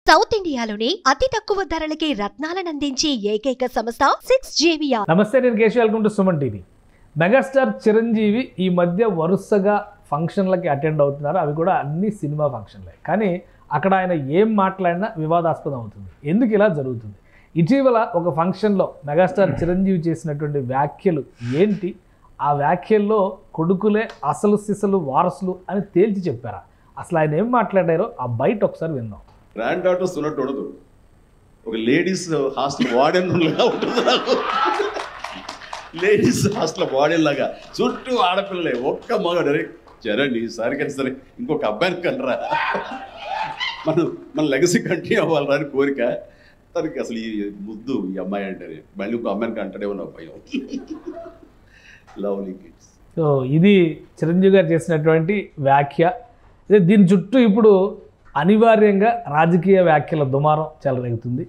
South ఇండియాలోనే అతి తక్కువ ధరలకి రత్నాలను అందించే ఏకైక సంస్థ 6JVR. నమస్తే, నేను Keshav. Welcome to Suman TV. Megastar Chiranjeevi ఈ మధ్య వరుసగా ఫంక్షన్లకి అటెండ్ అవుతున్నారు. అవి కూడా అన్ని సినిమా ఫంక్షన్లే. కానీ అక్కడ ఆయన ఏం మాట్లాడినా వివాదాస్పదం అవుతుంది. ఎందుకు ఇలా జరుగుతుంది? ఇటీవల ఒక ఫంక్షన్లో మెగాస్టార్ చిరంజీవి చేసినటువంటి వ్యాఖ్యలు ఏంటి? ఆ వ్యాఖ్యల్లో కొడుకులే అసలు సిసలు వారసులు అని తేల్చి చెప్పారా? అసలు ఆయన ఏం మాట్లాడారో ఆ బయట ఒకసారి విందాం. గ్రాండ్ డాటర్స్ ఉన్నట్టు ఉండదు, ఒక లేడీస్ హాస్టల్ వార్డెన్ లాగా ఉంటుంది. నాకు లేడీస్ హాస్టల్ వార్డెన్ లాగా చుట్టూ ఆడపిల్లలే, ఒక్క మగ చరణ్ ఈసారి కానీ సరే ఇంకొక అబ్బాయిని కనరా, మన లెగసీ కంటిన్యూ అవ్వాలరా అని కోరిక తనకి. అసలు ఈ ముద్దు ఈ అమ్మాయి అంటే మళ్ళీ ఇంకో అమ్మాయిని కంటడే ఉన్న భయం. Lovely kids. సో ఇది చిరంజీవి గారు చేసినటువంటి వ్యాఖ్య. దీని చుట్టూ ఇప్పుడు అనివార్యంగా రాజకీయ వ్యాఖ్యల దుమారం చెలరేగుతుంది.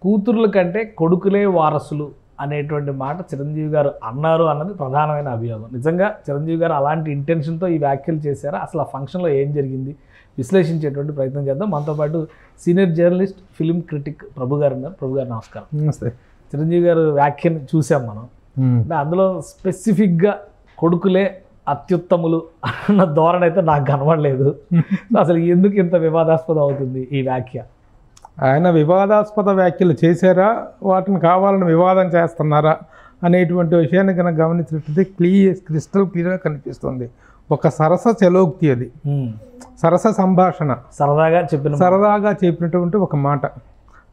కూతుర్ల కంటే కొడుకులే వారసులు అనేటువంటి మాట చిరంజీవి గారు అన్నారు అన్నది ప్రధానమైన అభియోగం. నిజంగా చిరంజీవి గారు అలాంటి ఇంటెన్షన్తో ఈ వ్యాఖ్యలు చేశారా? అసలు ఆ ఫంక్షన్లో ఏం జరిగింది విశ్లేషించేటువంటి ప్రయత్నం చేద్దాం. మనతో పాటు సీనియర్ జర్నలిస్ట్, ఫిలిం క్రిటిక్ ప్రభు గారు ఉన్నారు. ప్రభు గారు నమస్కారం. నమస్తే. చిరంజీవి గారు వ్యాఖ్యను చూసాం మనం. అందులో స్పెసిఫిక్గా కొడుకులే అత్యుత్తములు అన్న ధోరణి అయితే నాకు కనబడలేదు. అసలు ఎందుకు ఇంత వివాదాస్పదం అవుతుంది ఈ వ్యాఖ్య? ఆయన వివాదాస్పద వ్యాఖ్యలు చేశారా, వాటిని కావాలని వివాదం చేస్తున్నారా అనేటువంటి విషయాన్ని కనుక గమనించినట్లయితే క్రిస్టల్ క్లియర్గా కనిపిస్తుంది. ఒక సరస చలోక్తి, అది సరస సంభాషణ, సరదాగా చెప్పినటువంటి ఒక మాట.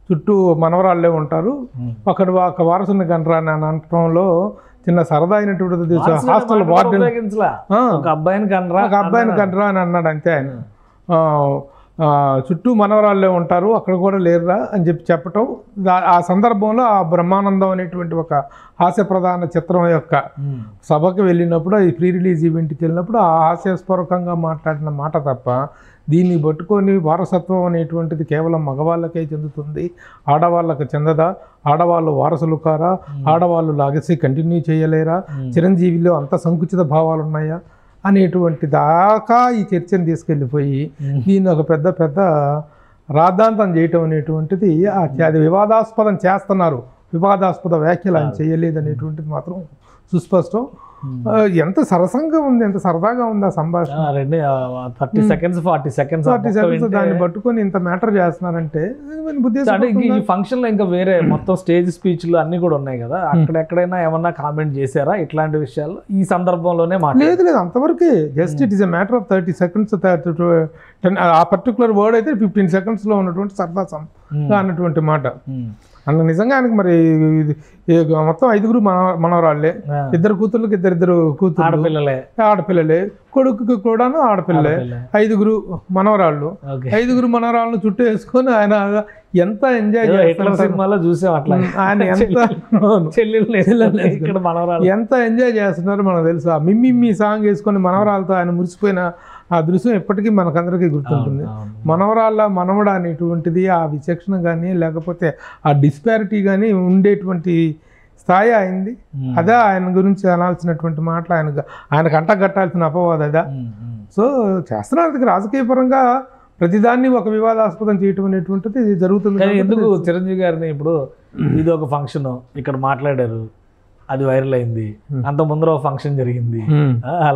చుట్టూ మనవరాళ్ళే ఉంటారు, ఒక వారసుని గంటరా అని అనటంలో చిన్న సరదా అయినటువంటి హాస్టల్ వార్డెన్ ఒక అబ్బాయిని కంటరా అని అన్నాడు అంతే. ఆయన చుట్టూ మనవరాళ్ళే ఉంటారు, అక్కడ కూడా లేరురా అని చెప్పటం. ఆ సందర్భంలో ఆ బ్రహ్మానందం అనేటువంటి ఒక హాస్యప్రధాన చిత్రం యొక్క సభకు వెళ్ళినప్పుడు, ఈ ప్రీ రిలీజ్ ఈవెంట్కి వెళ్ళినప్పుడు ఆ హాస్యస్పూర్వకంగా మాట్లాడిన మాట తప్ప దీన్ని పట్టుకొని వారసత్వం అనేటువంటిది కేవలం మగవాళ్ళకే చెందుతుంది, ఆడవాళ్ళకి చెందదా, ఆడవాళ్ళు వారసులు కారా, ఆడవాళ్ళు లాగేసి కంటిన్యూ చేయలేరా, చిరంజీవిలో అంత సంకుచిత భావాలు ఉన్నాయా అనేటువంటి దాకా ఈ చర్చను తీసుకెళ్ళిపోయి దీన్ని ఒక పెద్ద రాద్ధాంతం చేయటం అనేటువంటిది, అది వివాదాస్పదం చేస్తున్నారు. వివాదాస్పద వ్యాఖ్యలు ఆయన చేయలేదు అనేటువంటిది మాత్రం సుస్పష్టం. ఎంత సరసంగా ఉంది, ఎంత సరదాగా ఉంది ఆ సంభాషణ. 30 seconds 40 seconds దాన్ని పట్టుకొని ఇంత మ్యాటర్ చేస్తున్నారంటే ఈ ఫంక్షన్ లో ఇంకా వేరే మొత్తం స్టేజ్ స్పీచ్లు అన్ని కూడా ఉన్నాయి కదా, అక్కడెక్కడైనా ఏమన్నా కామెంట్ చేశారా ఇట్లాంటి విషయాలు? ఈ సందర్భంలోనే లేదు, అంతవరకే. Just it is a matter of 30 seconds. ఆ పర్టికులర్ వర్డ్ అయితే 15 seconds లో ఉన్నటువంటి సరదా అన్నటువంటి మాట. అన్న నిజంగా ఆయనకు మరి మొత్తం 5 మనవరాళ్లే, 2 కూతుర్లకి 2 కూతురు ఆడపిల్లలే, కొడుకు కూడాను ఆడపిల్లలే, 5 మనవరాళ్ళు. 5 మనవరాళ్ళను చుట్టూ వేసుకొని ఆయన ఎంత ఎంజాయ్ చేస్తారు. సినిమాలో చూసాం అట్లా. ఆయన ఎంత ఎంజాయ్ చేస్తున్నారో మనకు తెలుసు. ఆ మిమ్మి సాంగ్ వేసుకొని మనవరాలతో ఆయన మురిసిపోయిన ఆ దృశ్యం ఎప్పటికీ మనకందరికీ గుర్తుంటుంది. మనవరాళ్ళ మనవడ అనేటువంటిది ఆ విచక్షణ కానీ లేకపోతే ఆ డిస్పారిటీ కానీ ఉండేటువంటి స్థాయి అయింది. అదే ఆయన గురించి అనాల్సినటువంటి మాటలు, ఆయనకు అంటగట్టాల్సిన అపవాదం అదా. సో చేస్తున్నారు రాజకీయ పరంగా ప్రతిదాన్ని ఒక వివాదాస్పదం చేయటం అనేటువంటిది జరుగుతుంది. ఎందుకు చిరంజీవి గారిని ఇప్పుడు ఇది ఒక ఫంక్షన్ ఇక్కడ మాట్లాడారు, అది వైరల్ అయింది. అంత ముందర ఒక ఫంక్షన్ జరిగింది,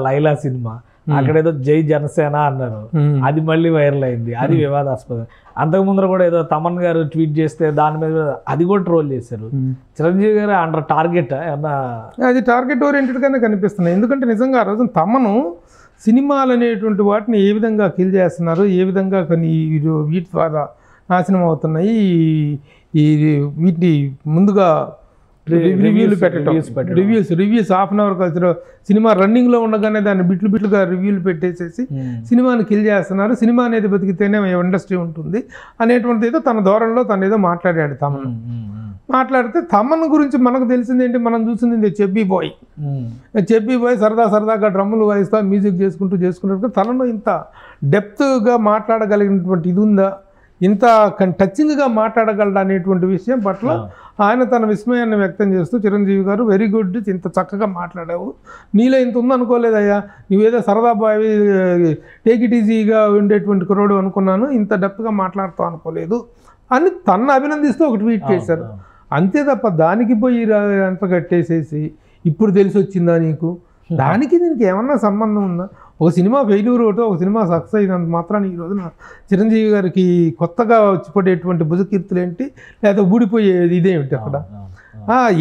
లైలా సినిమా, అక్కడేదో జై జనసేన అన్నారు, అది మళ్ళీ వైరల్ అయింది, అది వివాదాస్పదం. అంతకు ముందర కూడా ఏదో తమన్ గారు ట్వీట్ చేస్తే దాని మీద అది కూడా ట్రోల్ చేశారు. చిరంజీవి గారు అండర్ టార్గెట్ ఏమన్నా? అది టార్గెట్ ఓరియంటెడ్ గానే కనిపిస్తున్నాయి. ఎందుకంటే నిజంగా ఆ రోజు తమను సినిమాలు అనేటువంటి వాటిని ఏ విధంగా కిల్ చేస్తున్నారు, ఏ విధంగా కొన్ని వీటి ద్వారా నాశనం అవుతున్నాయి, వీటిని ముందుగా రివ్యూలు పెట్టడం, రివ్యూస్ హాఫ్ అన్ అవర్ కలిసి సినిమా రన్నింగ్లో ఉండగానే దాన్ని బిట్లుగా రివ్యూలు పెట్టేసేసి సినిమాని కిల్ చేస్తున్నారు. సినిమా అనేది బతికితేనే ఇండస్ట్రీ ఉంటుంది అనేటువంటిది ఏదో తన ధోరణిలో తను ఏదో మాట్లాడాడు. తమను మాట్లాడితే తమన్ గురించి మనకు తెలిసింది ఏంటి, మనం చూసింది చెబ్బీ బాయ్ సరదాగా డ్రమ్ములు వాయిస్తా మ్యూజిక్ చేసుకుంటూ తనలో ఇంత డెప్త్గా మాట్లాడగలిగినటువంటి ఇది ఉందా, ఇంత టచింగ్గా మాట్లాడగలడు అనేటువంటి విషయం పట్ల ఆయన తన విస్మయాన్ని వ్యక్తం చేస్తూ చిరంజీవి గారు వెరీ గుడ్, ఇంత చక్కగా మాట్లాడావు, నీలో ఇంత ఉందనుకోలేదయ్యా, నువ్వేదో సరదా బావి టేక్ ఇట్ ఈజీగా ఉండేటువంటి కుర్రోడు అనుకున్నాను, ఇంత డెప్త్గా మాట్లాడుతావు అనుకోలేదు అని తన్ను అభినందిస్తూ ఒక ట్వీట్ చేశారు. అంతే తప్ప దానికి పోయి అంత కట్టేసేసి ఇప్పుడు తెలిసి వచ్చిందా నీకు, దానికి దీనికి ఏమన్నా సంబంధం ఉందా? ఒక సినిమా ఫెయిల్యూర్ ఒకటో ఒక సినిమా సక్సెస్ అయినంత మాత్రాన్ని ఈ రోజున చిరంజీవి గారికి కొత్తగా వచ్చిపడేటువంటి భుజకీర్తులు ఏంటి, లేదా ఊడిపోయేది ఇదేమిటి అక్కడ?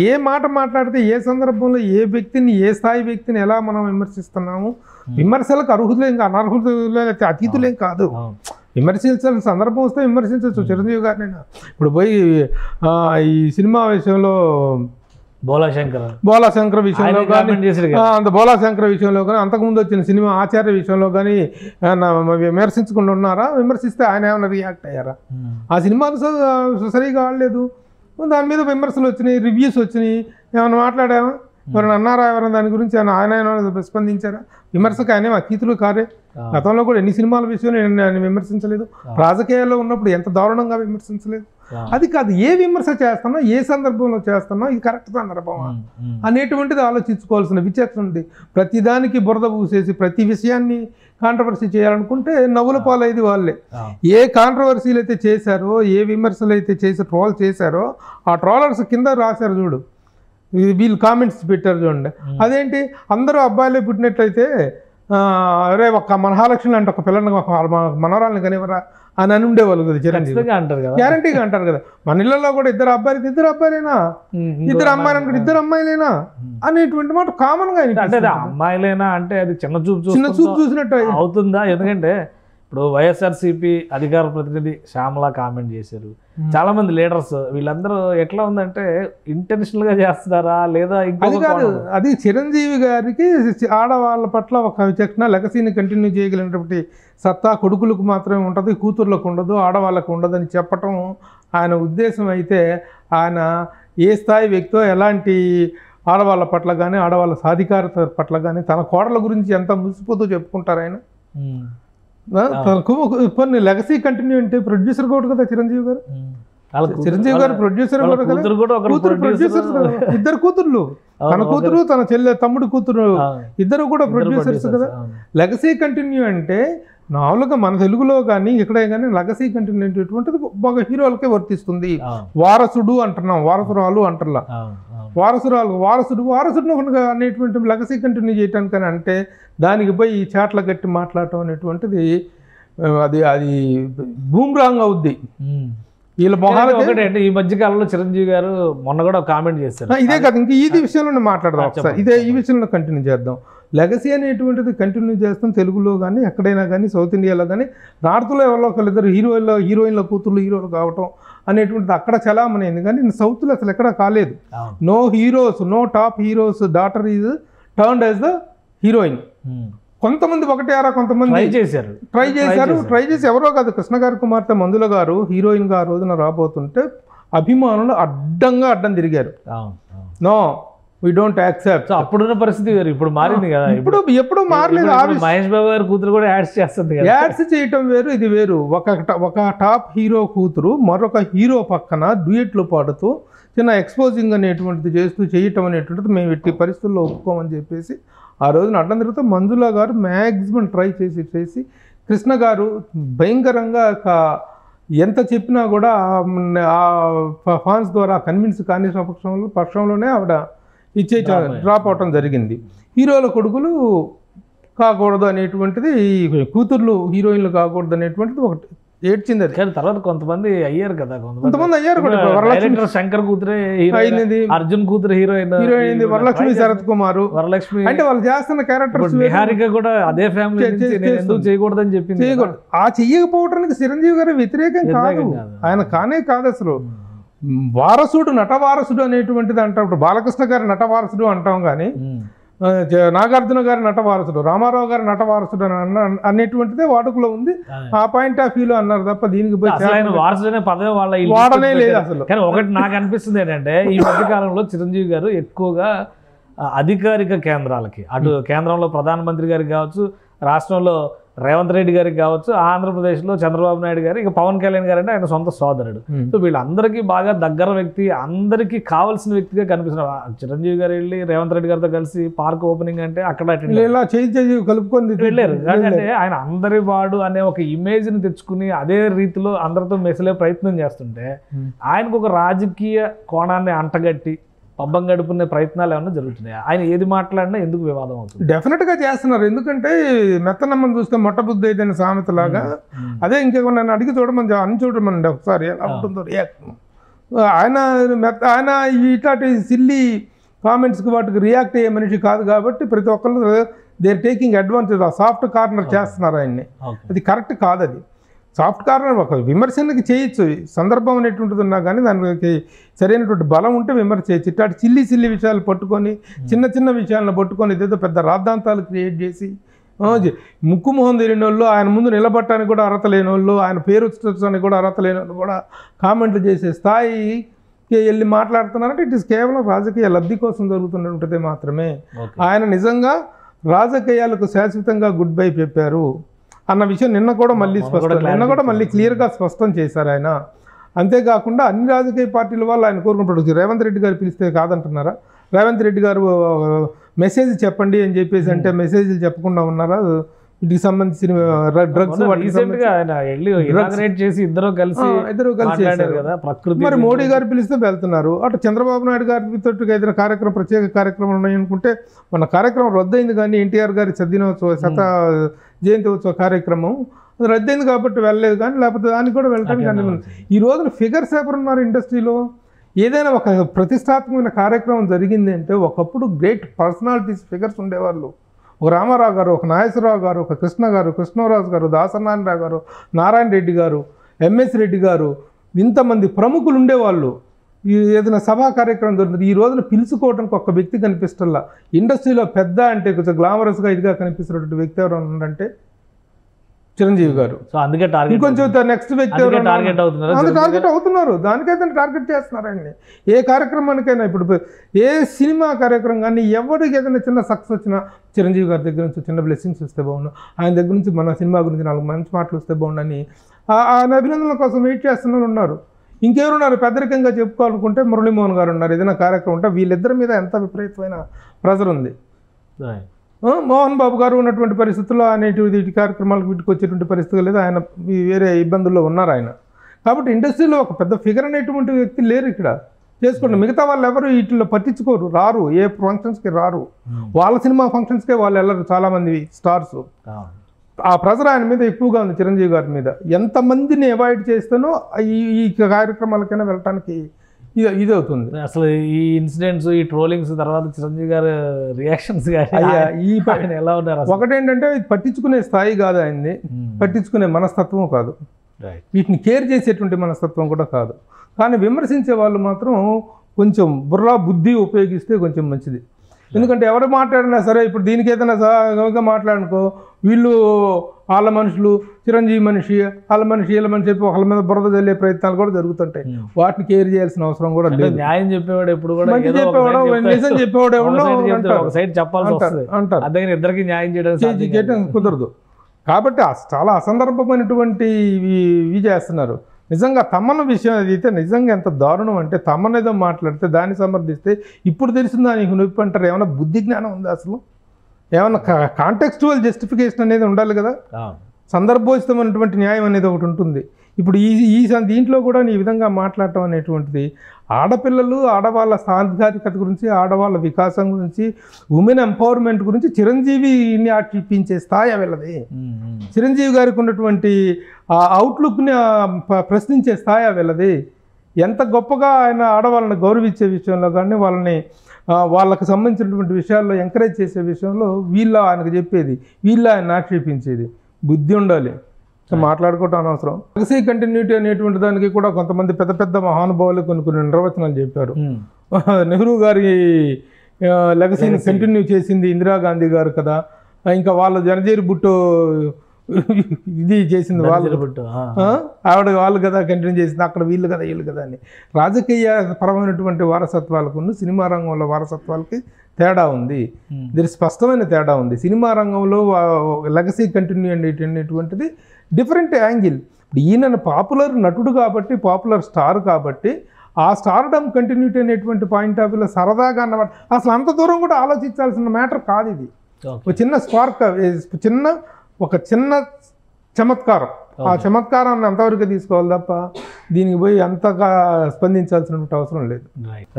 ఏ మాట మాట్లాడితే ఏ సందర్భంలో ఏ వ్యక్తిని, ఏ స్థాయి వ్యక్తిని ఎలా మనం విమర్శిస్తున్నాము? విమర్శలకు అర్హులేం, అనర్హులే, అతీతులేం కాదు. విమర్శించాల్సిన సందర్భం వస్తే విమర్శించవచ్చు చిరంజీవి గారినైనా. ఇప్పుడు పోయి ఈ సినిమా విషయంలో బోలాశంకర్ విషయంలో కానీ, అంత బోలాశంకర్ విషయంలో కానీ, అంతకుముందు వచ్చిన సినిమా ఆచార్య విషయంలో కానీ విమర్శించకుండా ఉన్నారా? విమర్శిస్తే ఆయన ఏమైనా రియాక్ట్ అయ్యారా? ఆ సినిమాలు సరిగా ఆడలేదు, దాని మీద విమర్శలు వచ్చినాయి, రివ్యూస్ వచ్చినాయి, ఏమైనా మాట్లాడామా? ఎవరైనా అన్నారా? ఎవరైనా దాని గురించి ఆయన స్పందించారా? విమర్శకు ఆయనే అతీతులు కారే. గతంలో కూడా ఎన్ని సినిమాల విషయంలో ఆయన విమర్శించలేదు, రాజకీయాల్లో ఉన్నప్పుడు ఎంత దారుణంగా విమర్శించలేదు. అది కాదు, ఏ విమర్శ చేస్తానో ఏ సందర్భంలో చేస్తానో ఇది కరెక్ట్ సందర్భమా అనేటువంటిది ఆలోచించుకోవాల్సిన విచక్షణ ఉంది. ప్రతిదానికి బురద పూసేసి ప్రతి విషయాన్ని కాంట్రవర్సీ చేయాలనుకుంటే నవ్వుల పాలైది వాళ్ళే. ఏ కాంట్రవర్సీలు అయితే చేశారో, ఏ విమర్శలు అయితే చేసి ట్రోల్ చేశారో ఆ ట్రోలర్స్ కింద రాశారు చూడు, వీళ్ళు కామెంట్స్ పెట్టారు చూడండి. అదేంటి, అందరూ అబ్బాయిలే పుట్టినట్లయితే అరే ఒక మహాలక్ష్మి అంటే ఒక పిల్లని ఒక మనవరాలని కనివరా అని ఉండేవాళ్ళు కదా చిరంజీవి, గ్యారంటీగా అంటారు కదా. మన ఇళ్లలో కూడా ఇద్దరు అబ్బాయిలైనా, ఇద్దరు అమ్మాయిలు అనుకుంటే ఇద్దరు అమ్మాయిలైనా అనేటువంటి మాట కామన్ గా. అమ్మాయిలైనా అంటే అది చిన్న చూపు చూసినట్టు అవుతుందా? ఎందుకంటే ఇప్పుడు వైఎస్ఆర్సీపీ అధికార ప్రతినిధి శ్యామల కామెంట్ చేశారు, చాలా మంది లీడర్స్, వీళ్ళందరూ ఎట్లా ఉందంటే ఇంటెన్షనల్ గా చేస్తున్నారా లేదా? అది కాదు, అది చిరంజీవి గారికి ఆడవాళ్ళ పట్ల ఒక విచక్షణ, లెగసీని కంటిన్యూ చేయగలిగినటువంటి సత్తా కొడుకులకు మాత్రమే ఉంటుంది, కూతుర్లకు ఉండదు, ఆడవాళ్ళకు ఉండదు అని చెప్పటం ఆయన ఉద్దేశం. అయితే ఆయన ఏ స్థాయి వ్యక్తో, ఎలాంటి ఆడవాళ్ళ పట్ల కానీ, ఆడవాళ్ళ సాధికారత పట్ల కానీ, తన కోడల గురించి ఎంత ముసిపోతూ చెప్పుకుంటారు ఆయన. కొన్ని లెగసీ కంటిన్యూ అంటే ప్రొడ్యూసర్ కూడా కదా చిరంజీవి గారు. చిరంజీవి గారు ప్రొడ్యూసర్ కూడా కదా, కూతురు ప్రొడ్యూసర్స్ కదా, ఇద్దరు కూతుర్లు, తన కూతురు తన తమ్ముడు కూతురు ఇద్దరు కూడా ప్రొడ్యూసర్స్ కదా. లెగసీ కంటిన్యూ అంటే మామూలుగా మన తెలుగులో కానీ ఇక్కడే కానీ లెగసీ కంటిన్యూ అనేటువంటిది బాగా హీరోలకే వర్తిస్తుంది. వారసుడు అంటున్నాం, వారసురాలు అంటలా, వారసుడు అనేటువంటి లెగసీ కంటిన్యూ చేయటానికని అంటే దానికి పోయి ఈ చాట్ల గట్టి మాట్లాడటం అనేటువంటిది అది బూమ్రాంగ్ అవుద్ది. వీళ్ళ మొహాలు ఒకటి. ఈ మధ్య కాలంలో చిరంజీవి గారు మొన్న కూడా కామెంట్ చేశారు, ఇదే కదా, ఇంకా ఇది విషయంలోనే మాట్లాడదాం ఒకసారి, ఈ విషయంలో కంటిన్యూ చేద్దాం. లెగసీ అనేటువంటిది కంటిన్యూ చేస్తాం తెలుగులో కానీ, ఎక్కడైనా కానీ, సౌత్ ఇండియాలో కానీ. నార్త్లో ఎవరో ఒకళ్ళిద్దరు హీరోయిన్ల కూతుర్లు హీరోలు కావటం అనేటువంటిది అక్కడ చలామణైంది, కానీ సౌత్లో అసలు ఎక్కడ కాలేదు. No heroes, no top heroes daughter is turned as the heroine. కొంతమంది ఒకటే ఆరా కొంతమంది ట్రై చేసి ఎవరో కాదు, కృష్ణ గారి కుమార్తె మంజుల గారు హీరోయిన్గా ఆ రోజున రాబోతుంటే అభిమానులు అడ్డం తిరిగారు. No, we don't accept. అప్పుడున్న పరిస్థితి వేరు, ఇప్పుడు మారింది కదా. ఎప్పుడు మారలేదు. మహేష్ బాబు గారి కూతురు కూడా యాడ్స్ చేస్తుంది కదా. యాడ్స్ చేయటం వేరు, ఇది వేరు. ఒక టాప్ హీరో కూతురు మరొక హీరో పక్కన డ్యూయెట్లు పాడుతూ చిన్న ఎక్స్పోజింగ్ అనేటువంటిది చేస్తూ చేయటం అనేటువంటిది మేము ఎట్టి పరిస్థితుల్లో ఒప్పుకోమని చెప్పేసి ఆ రోజున అడ్డం తిరుగుతూ మంజుల గారు మ్యాక్సిమం ట్రై చేసి కృష్ణ గారు భయంకరంగా ఎంత చెప్పినా కూడా ఆ ఫాన్స్ ద్వారా కన్విన్స్ కాని పక్షంలోనే ఆవిడ డ్రాప్ అవటం జరిగింది. హీరోల కొడుకులు కాకూడదు అనేటువంటిది, కూతుర్లు హీరోయిన్లు కాకూడదు అనేటువంటిది ఒకటి ఏడ్చింది. అది కానీ తర్వాత కొంతమంది అయ్యారు కదా, కొంతమంది అయ్యారు కూడా. వరలక్ష్మి శంకర్ కూతురే అయింది, అర్జున్ కూతురు హీరోయిన్ అయింది, వరలక్ష్మి శరత్ కుమార్. వరలక్ష్మి అంటే వాళ్ళు చేస్తున్న క్యారెక్టర్స్. నిహారిక కూడా అదే ఫ్యామిలీ ఎందుకు చేయకూడదని చెప్పింది. ఆ చెయ్యకపోవటానికి చిరంజీవి గారు వ్యతిరేకం కాదు, ఆయన కానే కాదు అసలు. వారసుడు, నటవారసుడు అనేటువంటిది అంటాం. ఇప్పుడు బాలకృష్ణ గారి నటవారసుడు అంటాం, కానీ నాగార్జున గారి నటవారసుడు, రామారావు గారి నటవారసుడు అనేటువంటిదే వాడుకలో ఉంది. ఆ పాయింట్ ఆఫ్ వ్యూలో అన్నారు తప్ప దీనికి వారసుడు అనే పదవి వాళ్ళ వాడనే లేదు అసలు. కానీ ఒకటి నాకు అనిపిస్తుంది ఏంటంటే, ఈ మధ్య కాలంలో చిరంజీవి గారు ఎక్కువగా అధికారిక కేంద్రాలకి, అటు కేంద్రంలో ప్రధానమంత్రి గారికి కావచ్చు, రాష్ట్రంలో రేవంత్ రెడ్డి గారికి కావచ్చు, ఆంధ్రప్రదేశ్లో చంద్రబాబు నాయుడు గారు, ఇక పవన్ కళ్యాణ్ గారు అంటే ఆయన సొంత సోదరుడు. సో వీళ్ళందరికీ బాగా దగ్గర వ్యక్తి, అందరికీ కావాల్సిన వ్యక్తిగా కనిపిస్తున్నారు. చిరంజీవి గారు వెళ్ళి రేవంత్ రెడ్డి గారితో కలిసి పార్క్ ఓపెనింగ్ అంటే అక్కడ ఇలా కలుపుకొని వెళ్ళారు. అంటే ఆయన అందరి వాడు అనే ఒక ఇమేజ్ ని తెచ్చుకుని అదే రీతిలో అందరితో మెసలే ప్రయత్నం చేస్తుంటే ఆయనకు ఒక రాజకీయ కోణాన్ని అంటగట్టి పబ్బం గడుపునే ప్రయత్నాలు ఏమన్నా జరుగుతున్నాయి. ఆయన ఏది మాట్లాడినా ఎందుకు వివాదం అవుతుంది? డెఫినెట్గా చేస్తున్నారు. ఎందుకంటే మెత్తనమ్మని చూస్తే మొట్టబుద్ధి అయితేనే సామెతలాగా అదే ఇంకేమన్నా నన్ను అడిగి చూడమని అని చూడమనండి ఒకసారి ఎలా ఉంటుందో రియాక్షన్. ఆయన ఇట్లాంటి సిల్లీ కామెంట్స్కి వాటికి రియాక్ట్ అయ్యే మనిషి కాదు కాబట్టి ప్రతి ఒక్కళ్ళు దే ఆర్ టేకింగ్ అడ్వాంటేజ్, ఆ సాఫ్ట్ కార్నర్ చేస్తున్నారు ఆయన్ని. అది కరెక్ట్ కాదు. అది సాఫ్ట్ కార్నర్ ఒక విమర్శనకి చేయొచ్చు, సందర్భం అనేటువంటిది ఉన్నా కానీ దానికి సరైనటువంటి బలం ఉంటే విమర్శ చేయొచ్చు. ఇట్లాంటి చిల్లి విషయాలు పట్టుకొని చిన్న చిన్న విషయాలను పట్టుకొని ఇదేదో పెద్ద రాద్ధాంతాలు క్రియేట్ చేసి ముక్కు మొహం తెలియని వాళ్ళు, ఆయన ముందు నిలబట్టడానికి కూడా అర్హత లేని వాళ్ళు, ఆయన పేరు వచ్చడానికి కూడా అర్హత లేని వాళ్ళు కూడా కామెంట్లు చేసే స్థాయికి వెళ్ళి మాట్లాడుతున్నారంటే ఇట్ ఈస్ కేవలం రాజకీయ లబ్ధి కోసం జరుగుతున్నటువంటిదే మాత్రమే. ఆయన నిజంగా రాజకీయాలకు శాశ్వతంగా గుడ్ బై చెప్పారు అన్న విషయం నిన్న కూడా మళ్ళీ క్లియర్గా స్పష్టం చేశారు ఆయన. అంతేకాకుండా అన్ని రాజకీయ పార్టీల వాళ్ళు ఆయన కోరుకుంటాడు. రేవంత్ రెడ్డి గారు పిలిస్తే కాదంటున్నారా? రేవంత్ రెడ్డి గారు మెసేజ్ చెప్పండి అని చెప్పేసి అంటే మెసేజ్లు చెప్పకుండా ఉన్నారా? వీటికి సంబంధించిన డ్రగ్స్ మరి మోడీ గారు పిలిస్తే వెళ్తున్నారు. అటు చంద్రబాబు నాయుడు గారితో ఏదైనా కార్యక్రమం ప్రత్యేక కార్యక్రమం ఉన్నాయనుకుంటే మన కార్యక్రమం రద్దయింది, కానీ ఎన్టీఆర్ గారి శత జయంతి ఉత్సవ కార్యక్రమం అది రద్దయింది కాబట్టి వెళ్ళలేదు, కానీ లేకపోతే దానికి కూడా వెళ్ళడానికి అన్ని. ఈ రోజున ఫిగర్స్ ఎవరున్నారు ఇండస్ట్రీలో? ఏదైనా ఒక ప్రతిష్టాత్మకమైన కార్యక్రమం జరిగింది అంటే ఒకప్పుడు గ్రేట్ పర్సనాలిటీస్ ఫిగర్స్ ఉండేవాళ్ళు. ఒక రామారావు గారు, ఒక నాగేశ్వరరావు గారు, ఒక కృష్ణ గారు, కృష్ణరాజు గారు, దాసనారాయణరావు గారు, నారాయణ రెడ్డి గారు, ఎంఎస్ రెడ్డి గారు, ఇంతమంది ప్రముఖులు ఉండేవాళ్ళు. ఏదైనా సభా కార్యక్రమం జరుగుతుంది, ఈ రోజున పిలుచుకోవడానికి ఒక వ్యక్తి కనిపిస్తల్లా. ఇండస్ట్రీలో పెద్ద అంటే కొంచెం గ్లామరస్గా ఇదిగా కనిపిస్తున్నటువంటి వ్యక్తి ఎవరు ఉన్నారంటే చిరంజీవి గారు. సో అందుకే ఇంకొంచెం నెక్స్ట్ వ్యక్తి టార్గెట్ అవుతున్నారు. దానికైతే టార్గెట్ చేస్తున్నారండి. ఏ కార్యక్రమానికైనా ఇప్పుడు ఏ సినిమా కార్యక్రమం కానీ ఎవరికి ఏదైనా చిన్న సక్సెస్ వచ్చినా చిరంజీవి గారి దగ్గర నుంచి చిన్న బ్లెస్సింగ్స్ వస్తే బాగుండు, ఆయన దగ్గర నుంచి మన సినిమా గురించి 4 మంచి మాటలు వస్తే బాగుండని ఆయన అభినందనల కోసం వెయిట్ చేస్తున్న ఉన్నారు. ఇంకెవరున్నారు పెద్దరికంగా చెప్పుకోవాలనుకుంటే మురళీమోహన్ గారు ఉన్నారు. ఏదైనా కార్యక్రమం ఉంటే వీళ్ళిద్దరి మీద ఎంత విపరీతమైన ప్రెజర్ ఉంది. మోహన్ బాబు గారు ఉన్నటువంటి పరిస్థితుల్లో అనేటువంటి వీటి కార్యక్రమాలకు వీటికి వచ్చేటువంటి పరిస్థితులు లేదు, ఆయన వేరే ఇబ్బందుల్లో ఉన్నారు ఆయన. కాబట్టి ఇండస్ట్రీలో ఒక పెద్ద ఫిగర్ అనేటువంటి వ్యక్తి లేరు ఇక్కడ. చేసుకోండి, మిగతా వాళ్ళు ఎవరు వీటిలో పట్టించుకోరు, రారు, ఏ ఫంక్షన్స్కి రారు. వాళ్ళ సినిమా ఫంక్షన్స్కే వాళ్ళు వెళ్ళరు చాలామంది స్టార్స్. ఆ ప్రెజర్ ఆయన మీద ఎక్కువగా ఉంది, చిరంజీవి గారి మీద. ఎంతమందిని అవాయిడ్ చేస్తానో ఈ కార్యక్రమాలకైనా వెళ్ళటానికి ఇది అవుతుంది. అసలు ఈ ఇన్సిడెంట్స్, ఈ ట్రోలింగ్స్ తర్వాత చిరంజీవి గారి రియాక్షన్స్ ఎలా ఉన్నారు? ఒకటేంటంటే పట్టించుకునే స్థాయి కాదు ఆయన్ని, పట్టించుకునే మనస్తత్వం కాదు, వీటిని కేర్ చేసేటువంటి మనస్తత్వం కూడా కాదు. కానీ విమర్శించే వాళ్ళు మాత్రం కొంచెం బుర్రా బుద్ధి ఉపయోగిస్తే కొంచెం మంచిది. ఎందుకంటే ఎవరు మాట్లాడినా సరే ఇప్పుడు దీనికి ఏదైనా మాట్లాడుకో, వీళ్ళు వాళ్ళ మనుషులు, చిరంజీవి మనిషి, వాళ్ళ మనిషి, వీళ్ళ మనిషి చెప్పి ఒకళ్ళ మీద బురద చల్లే ప్రయత్నాలు కూడా జరుగుతుంటాయి. వాటిని కేర్ చేయాల్సిన అవసరం కూడా లేదు. న్యాయం చెప్పేవాడు ఎప్పుడు కూడా నిజం చెప్పేవాడు అంటారు, ఇద్దరికి న్యాయం చేయడం కుదరదు. కాబట్టి చాలా అసందర్భమైనటువంటి ఇవి చేస్తున్నారు. నిజంగా తమ్మన విషయం అయితే నిజంగా ఎంత దారుణం అంటే, తమ్మనేదో మాట్లాడితే దాన్ని సమర్థిస్తే ఇప్పుడు తెలిసిందా నీకు నొప్పి అంటారు. ఏమైనా బుద్ధి జ్ఞానం ఉందా అసలు? ఏమన్నా కాంటెక్స్చువల్ జస్టిఫికేషన్ అనేది ఉండాలి కదా, సందర్భోచితమైనటువంటి న్యాయం అనేది ఒకటి ఉంటుంది. ఇప్పుడు దీంట్లో కూడా ఈ విధంగా మాట్లాడటం అనేటువంటిది ఆడపిల్లలు, ఆడవాళ్ళ సాధికారికత గురించి, ఆడవాళ్ళ వికాసం గురించి, ఉమెన్ ఎంపవర్మెంట్ గురించి చిరంజీవిని ఆక్షేపించే స్థాయి వెళ్ళది. చిరంజీవి గారికి ఉన్నటువంటి ఆ అవుట్లుక్ని ప్రశ్నించే స్థాయి వెళ్ళది. ఎంత గొప్పగా ఆయన ఆడవాళ్ళని గౌరవించే విషయంలో కానీ, వాళ్ళకి సంబంధించినటువంటి విషయాల్లో ఎంకరేజ్ చేసే విషయంలో వీళ్ళ ఆయనకు చెప్పేది, వీళ్ళ ఆయన ఆక్షేపించేది. బుద్ధి ఉండాలి, మాట్లాడుకోవటం అనవసరం. లెగసీ కంటిన్యూటీ అనేటువంటి దానికి కూడా కొంతమంది పెద్ద పెద్ద మహానుభావులు కొన్ని నిర్వచనాలు చెప్పారు. నెహ్రూ గారి లెగసీని కంటిన్యూ చేసింది ఇందిరాగాంధీ గారు కదా, ఇంకా వాళ్ళ జనజీరి బుట్టో ఇది చేసింది వాళ్ళు నిలబెట్టు. ఆవిడ వాళ్ళు కదా కంటిన్యూ చేసింది, అక్కడ వీళ్ళు కదా వీళ్ళు కదా అని. రాజకీయ పరమైనటువంటి వారసత్వాలకు సినిమా రంగంలో వారసత్వాలకి తేడా ఉంది. దీని స్పష్టమైన తేడా ఉంది. సినిమా రంగంలో లెగసీ కంటిన్యూ అనేటువంటిది డిఫరెంట్ యాంగిల్. ఇప్పుడు ఈయన పాపులర్ నటుడు కాబట్టి, పాపులర్ స్టార్ కాబట్టి, ఆ స్టార్డమ్ కంటిన్యూటీ అనేటువంటి పాయింట్ ఆఫ్ వ్యూలో సరదాగా అన్నమాట. అసలు అంత దూరం కూడా ఆలోచించాల్సిన మ్యాటర్ కాదు ఇది. ఒక చిన్న స్పార్క్, ఒక చిన్న చమత్కారం. ఆ చమత్కారాన్ని అంతవరకు తీసుకోవాలి తప్ప దీనికి పోయి అంతగా స్పందించాల్సినటువంటి అవసరం లేదు.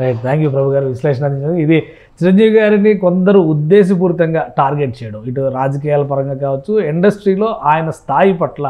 రైట్, థ్యాంక్ యూ ప్రభు గారు విశ్లేషణ అందించారు. ఇది చిరంజీవి గారిని కొందరు ఉద్దేశపూరితంగా టార్గెట్ చేయడం, ఇటు రాజకీయాల పరంగా కావచ్చు, ఇండస్ట్రీలో ఆయన స్థాయి పట్ల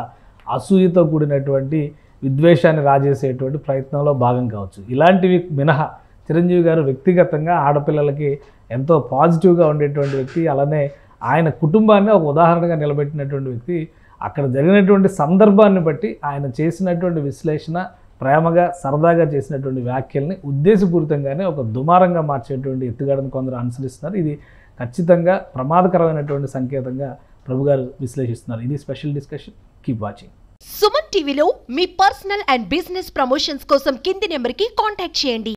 అసూయతో కూడినటువంటి విద్వేషాన్ని రాజేసేటువంటి ప్రయత్నంలో భాగం కావచ్చు. ఇలాంటివి మినహా చిరంజీవి గారు వ్యక్తిగతంగా ఆడపిల్లలకి ఎంతో పాజిటివ్గా ఉండేటువంటి వ్యక్తి. అలానే ఆయన కుటుంబాన్ని ఒక ఉదాహరణగా నిలబెట్టినటువంటి వ్యక్తి. అక్కడ జరిగినటువంటి సందర్భాన్ని బట్టి ఆయన చేసినటువంటి విశ్లేషణ, ప్రేమగా సరదాగా చేసినటువంటి వ్యాఖ్యల్ని ఉద్దేశపూరితంగానే ఒక దుమారంగా మార్చేటువంటి ఎత్తుగడను కొందరు అనుసరిస్తున్నారు. ఇది ఖచ్చితంగా ప్రమాదకరమైనటువంటి సంకేతంగా ప్రభు గారు విశ్లేషిస్తున్నారు. ఇది special discussion. Keep watching. Suman టీవీలో మీ పర్సనల్ అండ్ బిజినెస్ ప్రమోషన్స్ కోసం కింది నెంబర్కి కాంటాక్ట్ చేయండి.